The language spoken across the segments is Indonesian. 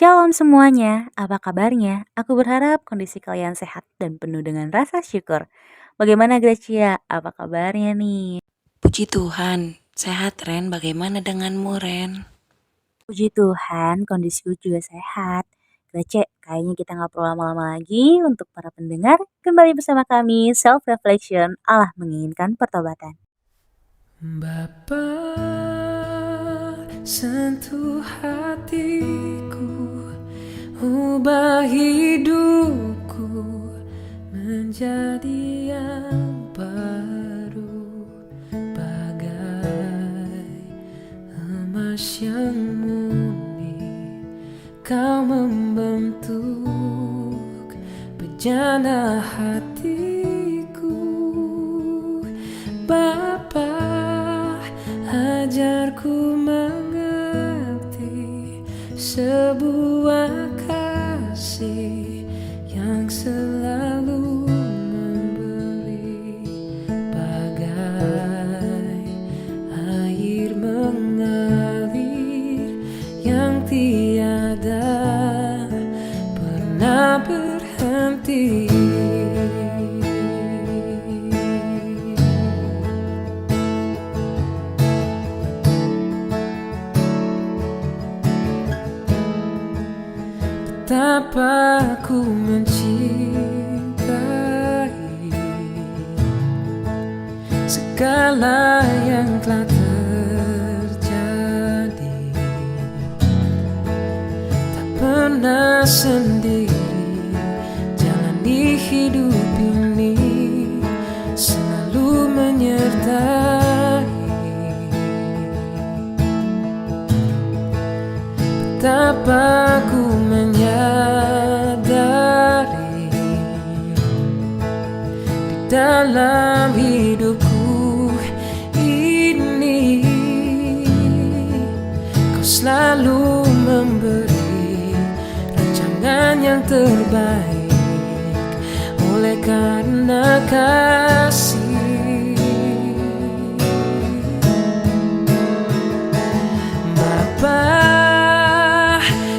Shalom semuanya, apa kabarnya? Aku berharap kondisi kalian sehat dan penuh dengan rasa syukur. Bagaimana Gracia? Apa kabarnya nih? Puji Tuhan, sehat Ren. Bagaimana denganmu Ren? Puji Tuhan, kondisiku juga sehat. Gracia, kayaknya kita nggak perlu lama-lama lagi untuk para pendengar. Kembali bersama kami, Self Reflection, Allah menginginkan pertobatan. Bapa, sentuh hatiku, ubah hidupku menjadi yang baru, bagai emas yang murni. Kau membentuk bejana hatiku, Bapa, ajarku mengerti sebuah kasih yang selalu memberi, bagai air mengalir yang tiada pernah berhenti. Betapa ku mencintai segala yang telah terjadi. Tak pernah sendiri jalani hidup ini, selalu menyertai. Betapa ku menyadari di dalam hidupku ini, Kau selalu memberi rancangan yang terbaik oleh karena kasih. Bapa,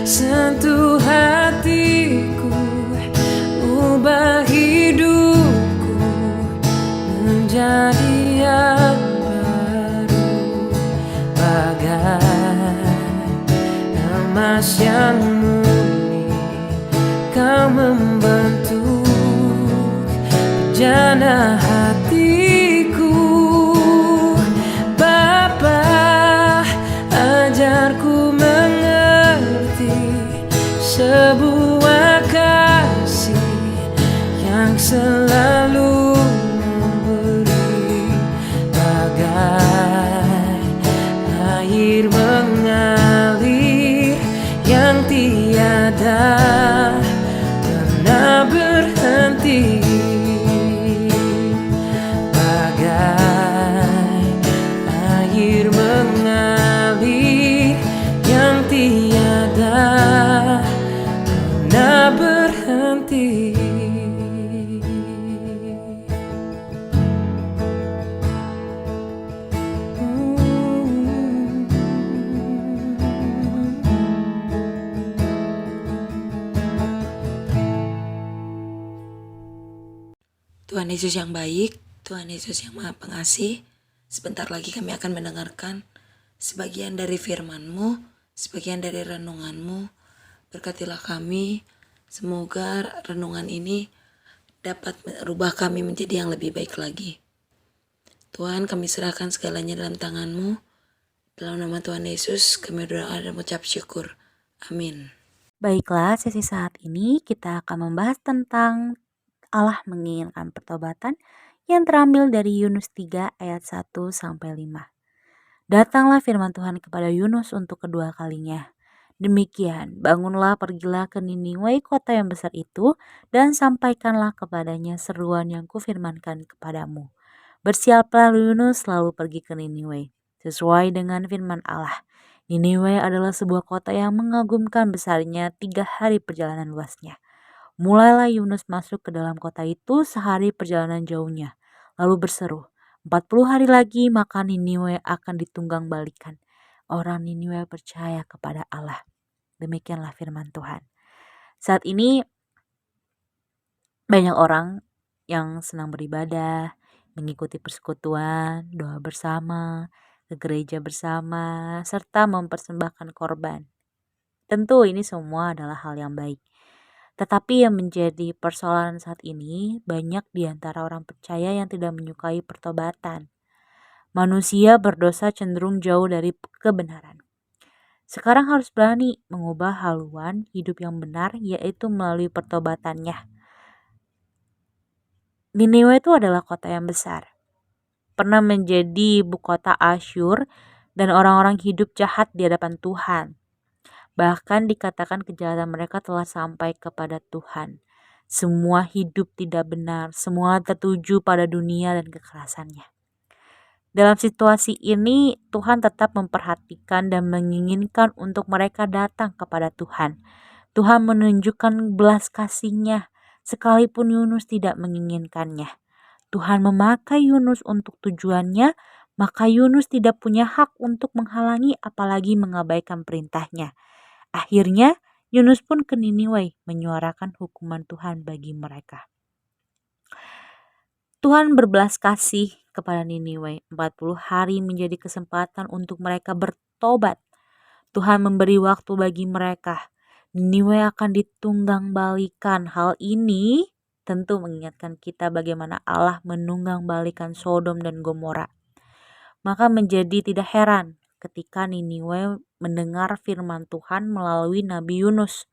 sentuh hatiku, ubah hidupku menjadi yang baru, bagai emas yang murni. Kau membentuk bejana hatiku, Bapa, ajarku mengerti sebuah kasih yang selalu memberi, bagai air mengalir yang tiada pernah berhenti, bagai air mengalir yang tiada pernah berhenti. Tuhan Yesus yang baik, Tuhan Yesus yang maha pengasih, sebentar lagi kami akan mendengarkan sebagian dari firman-Mu, sebagian dari renungan-Mu. Berkatilah kami, semoga renungan ini dapat merubah kami menjadi yang lebih baik lagi. Tuhan, kami serahkan segalanya dalam tangan-Mu. Dalam nama Tuhan Yesus kami berdoa dan mengucap syukur. Amin. Baiklah, sesi saat ini kita akan membahas tentang Allah menginginkan pertobatan yang terambil dari Yunus 3 ayat 1 sampai 5. Datanglah firman Tuhan kepada Yunus untuk kedua kalinya. Demikian, bangunlah, pergilah ke Niniwe, kota yang besar itu, dan sampaikanlah kepadanya seruan yang kufirmankan kepadamu. Bersiaplah Yunus lalu pergi ke Niniwe, sesuai dengan firman Allah. Niniwe adalah sebuah kota yang mengagumkan besarnya, 3 hari perjalanan luasnya. Mulailah Yunus masuk ke dalam kota itu sehari perjalanan jauhnya, lalu berseru, 40 hari lagi maka Niniwe akan ditunggang balikan. Orang Niniwe percaya kepada Allah. Demikianlah firman Tuhan. Saat ini banyak orang yang senang beribadah, mengikuti persekutuan, doa bersama, ke gereja bersama, serta mempersembahkan korban. Tentu ini semua adalah hal yang baik. Tetapi yang menjadi persoalan saat ini, banyak di antara orang percaya yang tidak menyukai pertobatan. Manusia berdosa cenderung jauh dari kebenaran. Sekarang harus berani mengubah haluan hidup yang benar, yaitu melalui pertobatannya. Niniwe itu adalah kota yang besar. Pernah menjadi ibu kota Asyur dan orang-orang hidup jahat di hadapan Tuhan. Bahkan dikatakan kejahatan mereka telah sampai kepada Tuhan. Semua hidup tidak benar, semua tertuju pada dunia dan kekerasannya. Dalam situasi ini, Tuhan tetap memperhatikan dan menginginkan untuk mereka datang kepada Tuhan. Tuhan menunjukkan belas kasih-Nya, sekalipun Yunus tidak menginginkannya. Tuhan memakai Yunus untuk tujuannya, maka Yunus tidak punya hak untuk menghalangi apalagi mengabaikan perintahnya. Akhirnya, Yunus pun ke Niniwe menyuarakan hukuman Tuhan bagi mereka. Tuhan berbelas kasih kepada Niniwe. 40 hari menjadi kesempatan untuk mereka bertobat. Tuhan memberi waktu bagi mereka. Niniwe akan ditunggang balikan. Hal ini tentu mengingatkan kita bagaimana Allah menunggang balikan Sodom dan Gomora. Maka menjadi tidak heran ketika Niniwe mendengar firman Tuhan melalui Nabi Yunus.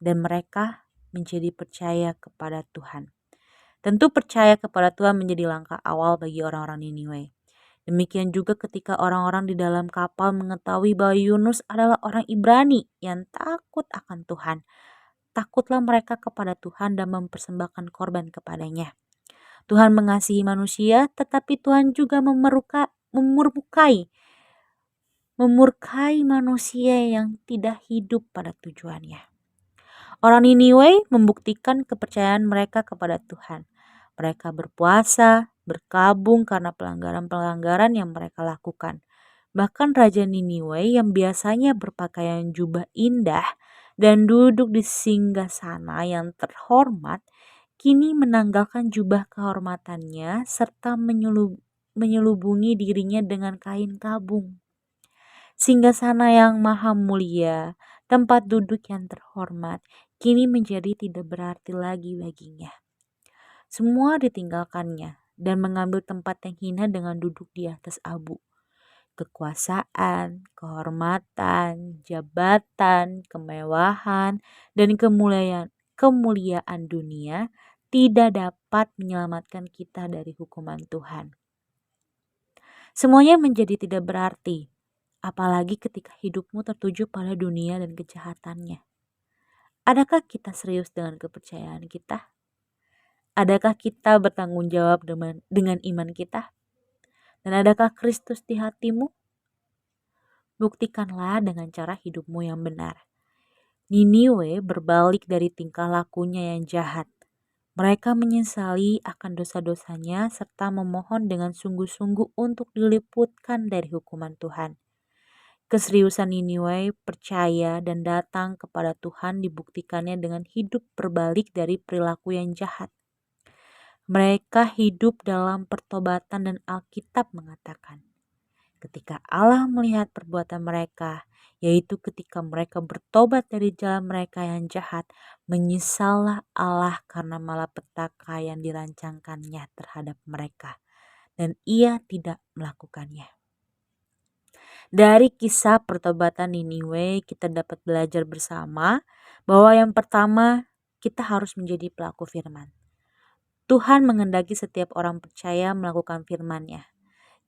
Dan mereka menjadi percaya kepada Tuhan. Tentu percaya kepada Tuhan menjadi langkah awal bagi orang-orang Niniwe. Demikian juga ketika orang-orang di dalam kapal mengetahui bahwa Yunus adalah orang Ibrani yang takut akan Tuhan. Takutlah mereka kepada Tuhan dan mempersembahkan korban kepadanya. Tuhan mengasihi manusia, tetapi Tuhan juga memurkai manusia yang tidak hidup pada tujuannya. Orang Niniwe membuktikan kepercayaan mereka kepada Tuhan. Mereka berpuasa, berkabung karena pelanggaran-pelanggaran yang mereka lakukan. Bahkan Raja Niniwe yang biasanya berpakaian jubah indah dan duduk di singgasana yang terhormat, kini menanggalkan jubah kehormatannya serta menyelubungi dirinya dengan kain kabung. Singgasana yang maha mulia, tempat duduk yang terhormat, kini menjadi tidak berarti lagi baginya. Semua ditinggalkannya dan mengambil tempat yang hina dengan duduk di atas abu. Kekuasaan, kehormatan, jabatan, kemewahan, dan kemuliaan dunia tidak dapat menyelamatkan kita dari hukuman Tuhan. Semuanya menjadi tidak berarti, apalagi ketika hidupmu tertuju pada dunia dan kejahatannya. Adakah kita serius dengan kepercayaan kita? Adakah kita bertanggung jawab dengan iman kita? Dan adakah Kristus di hatimu? Buktikanlah dengan cara hidupmu yang benar. Niniwe berbalik dari tingkah lakunya yang jahat. Mereka menyesali akan dosa-dosanya serta memohon dengan sungguh-sungguh untuk diliputkan dari hukuman Tuhan. Keseriusan Niniwe percaya dan datang kepada Tuhan dibuktikannya dengan hidup berbalik dari perilaku yang jahat. Mereka hidup dalam pertobatan dan Alkitab mengatakan, ketika Allah melihat perbuatan mereka, yaitu ketika mereka bertobat dari jalan mereka yang jahat, menyesallah Allah karena malapetaka yang dirancangkannya terhadap mereka, dan Ia tidak melakukannya. Dari kisah pertobatan Niniwe, kita dapat belajar bersama bahwa yang pertama, kita harus menjadi pelaku firman. Tuhan menghendaki setiap orang percaya melakukan firman-Nya.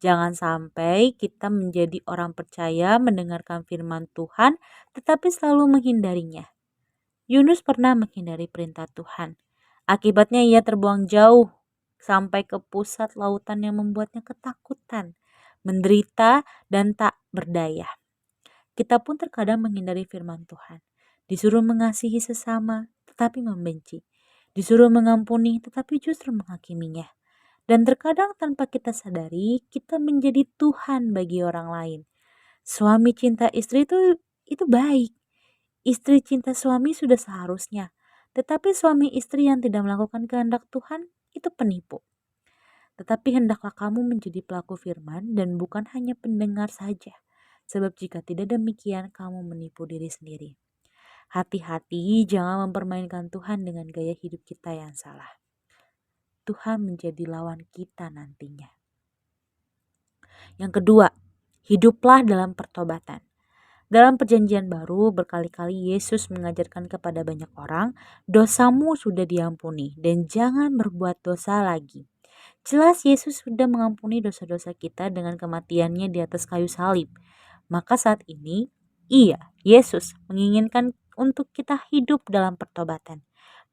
Jangan sampai kita menjadi orang percaya mendengarkan firman Tuhan tetapi selalu menghindarinya. Yunus pernah menghindari perintah Tuhan. Akibatnya ia terbuang jauh sampai ke pusat lautan yang membuatnya ketakutan, menderita, dan tak berdaya. Kita pun terkadang menghindari firman Tuhan. Disuruh mengasihi sesama tetapi membenci. Disuruh mengampuni tetapi justru menghakiminya. Dan terkadang tanpa kita sadari, kita menjadi Tuhan bagi orang lain. Suami cinta istri itu baik. Istri cinta suami sudah seharusnya, tetapi suami istri yang tidak melakukan kehendak Tuhan itu penipu. Tetapi hendaklah kamu menjadi pelaku firman dan bukan hanya pendengar saja. Sebab jika tidak demikian kamu menipu diri sendiri. Hati-hati jangan mempermainkan Tuhan dengan gaya hidup kita yang salah. Tuhan menjadi lawan kita nantinya. Yang kedua, hiduplah dalam pertobatan. Dalam perjanjian baru berkali-kali Yesus mengajarkan kepada banyak orang, dosamu sudah diampuni dan jangan berbuat dosa lagi. Jelas Yesus sudah mengampuni dosa-dosa kita dengan kematiannya di atas kayu salib. Maka saat ini, Yesus menginginkan untuk kita hidup dalam pertobatan,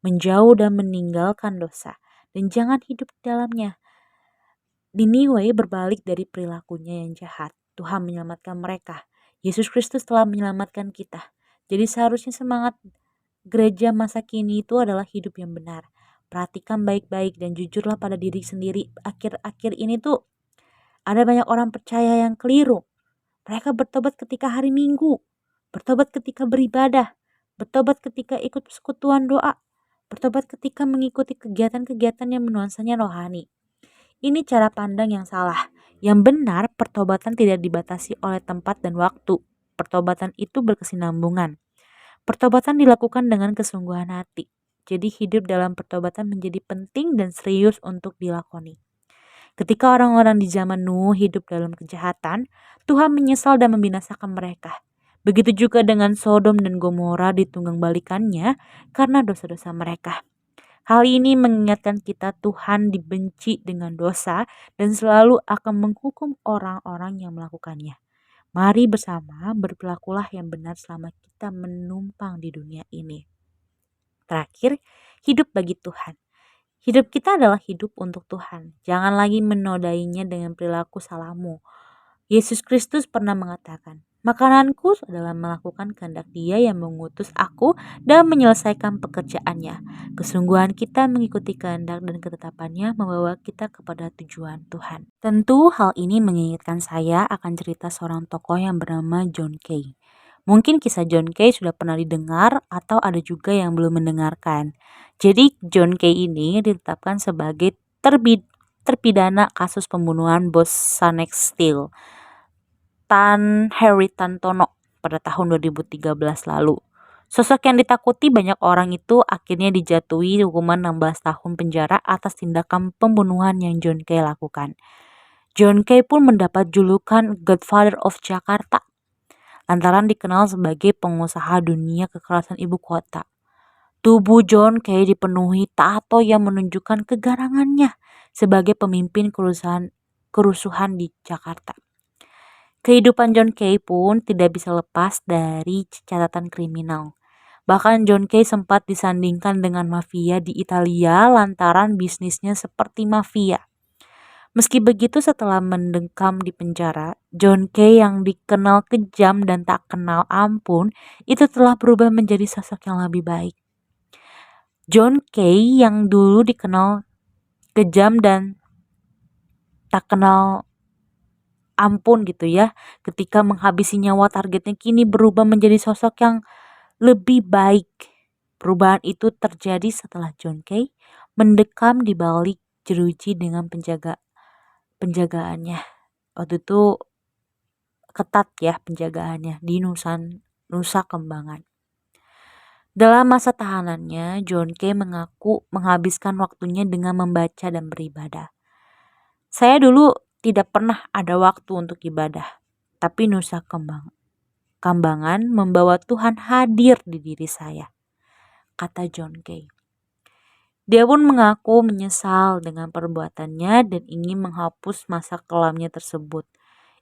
menjauh dan meninggalkan dosa, dan jangan hidup di dalamnya. Niniwe berbalik dari perilakunya yang jahat. Tuhan menyelamatkan mereka. Yesus Kristus telah menyelamatkan kita. Jadi seharusnya semangat gereja masa kini itu adalah hidup yang benar. Perhatikan baik-baik dan jujurlah pada diri sendiri. Akhir-akhir ini tuh ada banyak orang percaya yang keliru. Mereka bertobat ketika hari Minggu, bertobat ketika beribadah, bertobat ketika ikut persekutuan doa, bertobat ketika mengikuti kegiatan-kegiatan yang nuansanya rohani. Ini cara pandang yang salah. Yang benar, pertobatan tidak dibatasi oleh tempat dan waktu. Pertobatan itu berkesinambungan. Pertobatan dilakukan dengan kesungguhan hati. Jadi hidup dalam pertobatan menjadi penting dan serius untuk dilakoni. Ketika orang-orang di zaman Nuh hidup dalam kejahatan, Tuhan menyesal dan membinasakan mereka. Begitu juga dengan Sodom dan Gomora ditunggang balikannya karena dosa-dosa mereka. Hal ini mengingatkan kita Tuhan dibenci dengan dosa dan selalu akan menghukum orang-orang yang melakukannya. Mari bersama berperilakulah yang benar selama kita menumpang di dunia ini. Terakhir, hidup bagi Tuhan. Hidup kita adalah hidup untuk Tuhan. Jangan lagi menodainya dengan perilaku salahmu. Yesus Kristus pernah mengatakan, makananku adalah melakukan kehendak Dia yang mengutus aku dan menyelesaikan pekerjaannya. Kesungguhan kita mengikuti kehendak dan ketetapannya membawa kita kepada tujuan Tuhan. Tentu hal ini mengingatkan saya akan cerita seorang tokoh yang bernama John Kay. Mungkin kisah John Kay sudah pernah didengar atau ada juga yang belum mendengarkan. Jadi John Kay ini ditetapkan sebagai terpidana kasus pembunuhan bos Sanex Steel, Tan Harry Tantono pada tahun 2013 lalu. Sosok yang ditakuti banyak orang itu akhirnya dijatuhi hukuman 16 tahun penjara atas tindakan pembunuhan yang John Kay lakukan. John Kay pun mendapat julukan Godfather of Jakarta lantaran dikenal sebagai pengusaha dunia kekerasan ibu kota. Tubuh John Kay dipenuhi tato yang menunjukkan kegarangannya sebagai pemimpin kerusuhan di Jakarta. Kehidupan John Kay pun tidak bisa lepas dari catatan kriminal. Bahkan John Kay sempat disandingkan dengan mafia di Italia lantaran bisnisnya seperti mafia. Meski begitu, setelah mendekam di penjara, John Kay yang dikenal kejam dan tak kenal ampun itu telah berubah menjadi sosok yang lebih baik. John Kay yang dulu dikenal kejam dan tak kenal ampun gitu ya, ketika menghabisi nyawa targetnya kini berubah menjadi sosok yang lebih baik. Perubahan itu terjadi setelah John Kay mendekam di balik jeruji dengan penjagaannya. Waktu itu ketat ya penjagaannya di Nusa Kembangan. Dalam masa tahanannya, John Kay mengaku menghabiskan waktunya dengan membaca dan beribadah. Saya dulu tidak pernah ada waktu untuk ibadah, tapi Nusa Kambangan membawa Tuhan hadir di diri saya, kata John Kay. Dia pun mengaku menyesal dengan perbuatannya dan ingin menghapus masa kelamnya tersebut.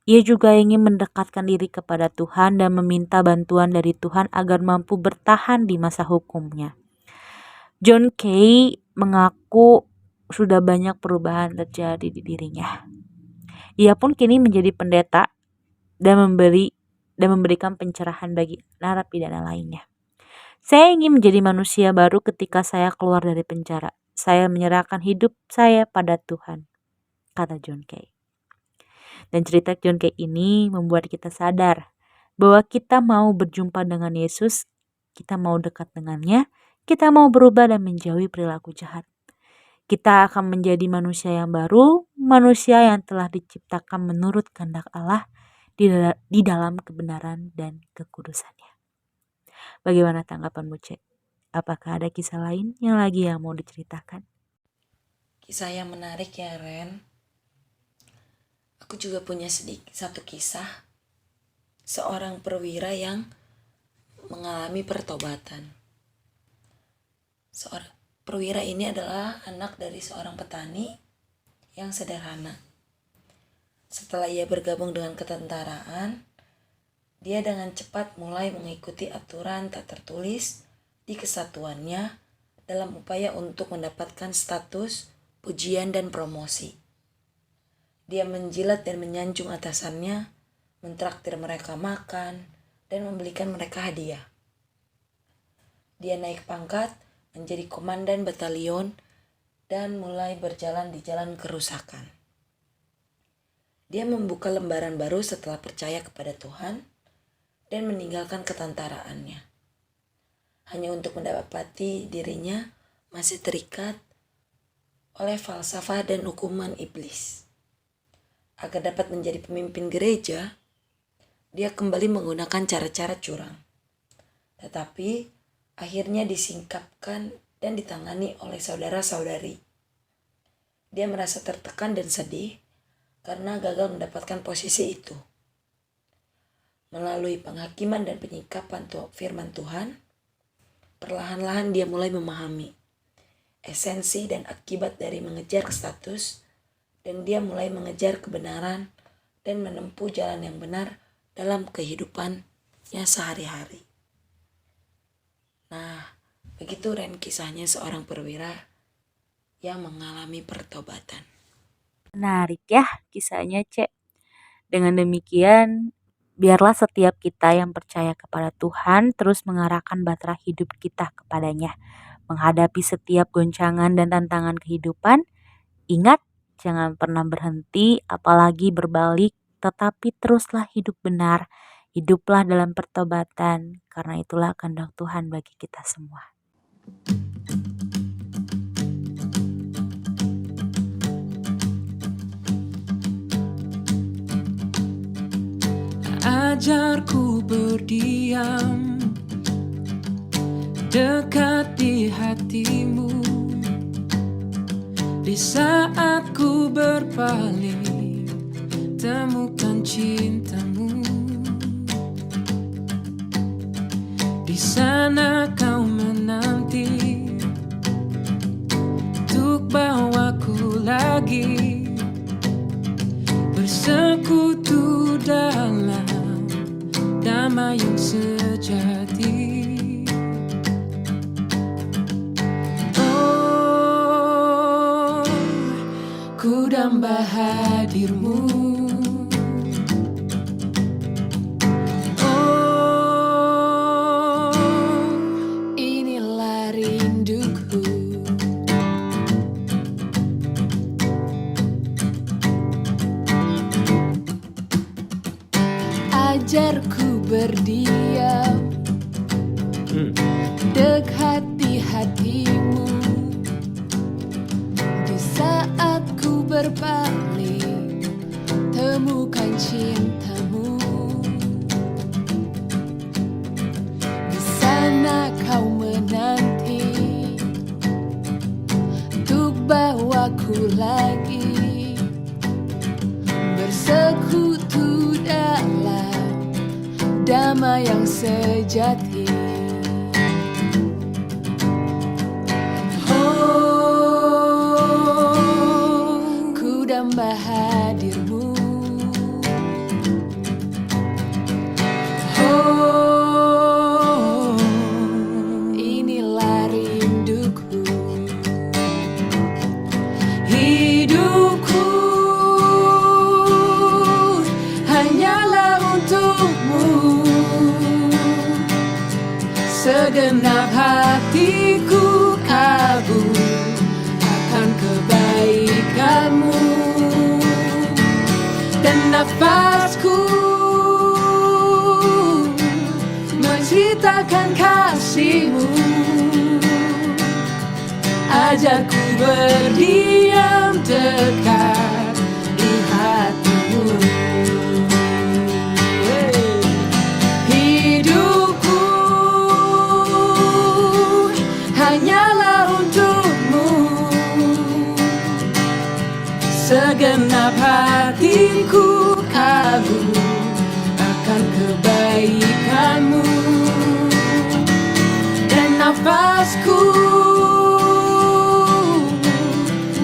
Ia juga ingin mendekatkan diri kepada Tuhan dan meminta bantuan dari Tuhan agar mampu bertahan di masa hukumnya. John Kay mengaku sudah banyak perubahan terjadi di dirinya. Ia pun kini menjadi pendeta dan memberikan pencerahan bagi narapidana lainnya. Saya ingin menjadi manusia baru ketika saya keluar dari penjara. Saya menyerahkan hidup saya pada Tuhan, kata John Kay. Dan cerita John Kay ini membuat kita sadar bahwa kita mau berjumpa dengan Yesus, Kita mau dekat dengannya, kita mau berubah dan menjauhi perilaku jahat. Kita akan menjadi manusia yang baru, manusia yang telah diciptakan menurut kehendak Allah di dalam kebenaran dan kekudusannya. Bagaimana tanggapanmu, Cek? Apakah ada kisah lain yang mau diceritakan? Kisah yang menarik ya, Ren. Aku juga punya satu kisah. Seorang perwira yang mengalami pertobatan. Seorang perwira ini adalah anak dari seorang petani yang sederhana. Setelah ia bergabung dengan ketentaraan, dia dengan cepat mulai mengikuti aturan tak tertulis di kesatuannya dalam upaya untuk mendapatkan status, pujian, dan promosi. Dia menjilat dan menyanjung atasannya, mentraktir mereka makan, dan membelikan mereka hadiah. Dia naik pangkat menjadi komandan batalion dan mulai berjalan di jalan kerusakan. Dia membuka lembaran baru setelah percaya kepada Tuhan dan meninggalkan ketentaraannya. Hanya untuk mendapati dirinya masih terikat oleh falsafah dan hukuman iblis. Agar dapat menjadi pemimpin gereja, dia kembali menggunakan cara-cara curang. Tetapi akhirnya disingkapkan dan ditangani oleh saudara-saudari. Dia merasa tertekan dan sedih karena gagal mendapatkan posisi itu. Melalui penghakiman dan penyikapan firman Tuhan, perlahan-lahan dia mulai memahami esensi dan akibat dari mengejar status, dan dia mulai mengejar kebenaran dan menempuh jalan yang benar dalam kehidupannya sehari-hari. Nah, begitu Ren kisahnya seorang perwira yang mengalami pertobatan. Menarik ya kisahnya, Cek. Dengan demikian, biarlah setiap kita yang percaya kepada Tuhan terus mengarahkan bahtera hidup kita kepadanya. Menghadapi setiap goncangan dan tantangan kehidupan, ingat jangan pernah berhenti apalagi berbalik, tetapi teruslah hidup benar. Hiduplah dalam pertobatan, karena itulah kehendak Tuhan bagi kita semua. Ajarku berdiam dekat di hatimu, di saat ku berpaling temukan cintamu. Di sana kau menanti untuk bawaku lagi bersekutu dalam damai yang sejati. Oh, ku damba hadirmu. Oh, inilah rinduku. Ajarku berdiam dekat di hatimu, di saat ku berpaling temukan cintamu. Di sana kau menanti untuk bawaku lagi bersekutu dalam damai yang sejati. Oh, ku damba hadirmu. Oh, inilah rinduku. Hidupku hanyalah untukmu. Segenap hatiku kabur akan kebaikanmu, dan nafasku menceritakan menceritakan kasih-Mu. Ajarku berdiam dekat di hati-Mu. Hidupku hanyalah untuk-Mu. Segenap hatiku kagum akan kebaikan-Mu. Dan nafasku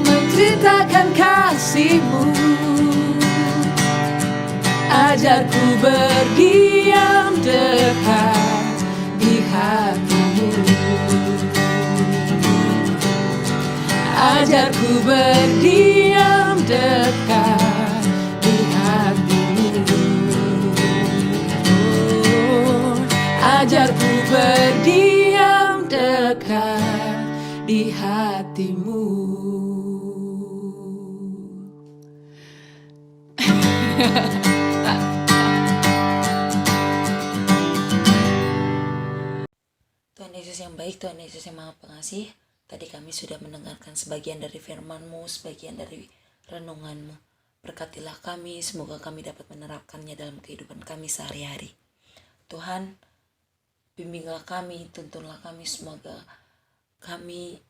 menceritakan kasih-Mu. Ajarku berdiam dekat di hati-Mu. Ajarku berdiam dekat di hati-Mu. Oh, ajarku berdiam dekat di hati-Mu. Tuhan Yesus yang baik, Tuhan Yesus yang Maha Pengasih, tadi kami sudah mendengarkan sebagian dari firman-Mu, sebagian dari renungan-Mu. Berkatilah kami, semoga kami dapat menerapkannya dalam kehidupan kami sehari-hari. Tuhan, bimbinglah kami, tuntunlah kami, semoga kami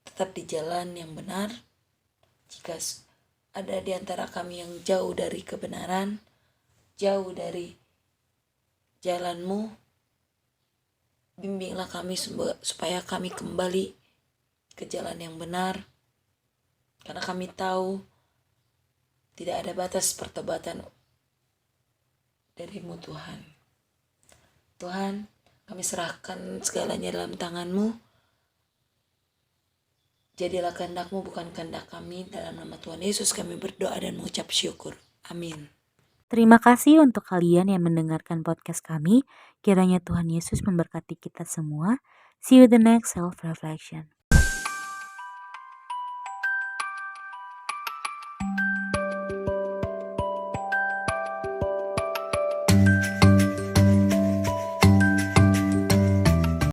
tetap di jalan yang benar. Jika ada di antara kami yang jauh dari kebenaran, jauh dari jalan-Mu, bimbinglah kami supaya kami kembali ke jalan yang benar. Karena kami tahu tidak ada batas pertobatan dari-Mu Tuhan. Tuhan, kami serahkan segalanya dalam tangan-Mu. Jadilah kehendak-Mu bukan kehendak kami. Dalam nama Tuhan Yesus kami berdoa dan mengucap syukur. Amin. Terima kasih untuk kalian yang mendengarkan podcast kami. Kiranya Tuhan Yesus memberkati kita semua. See you the next self-reflection.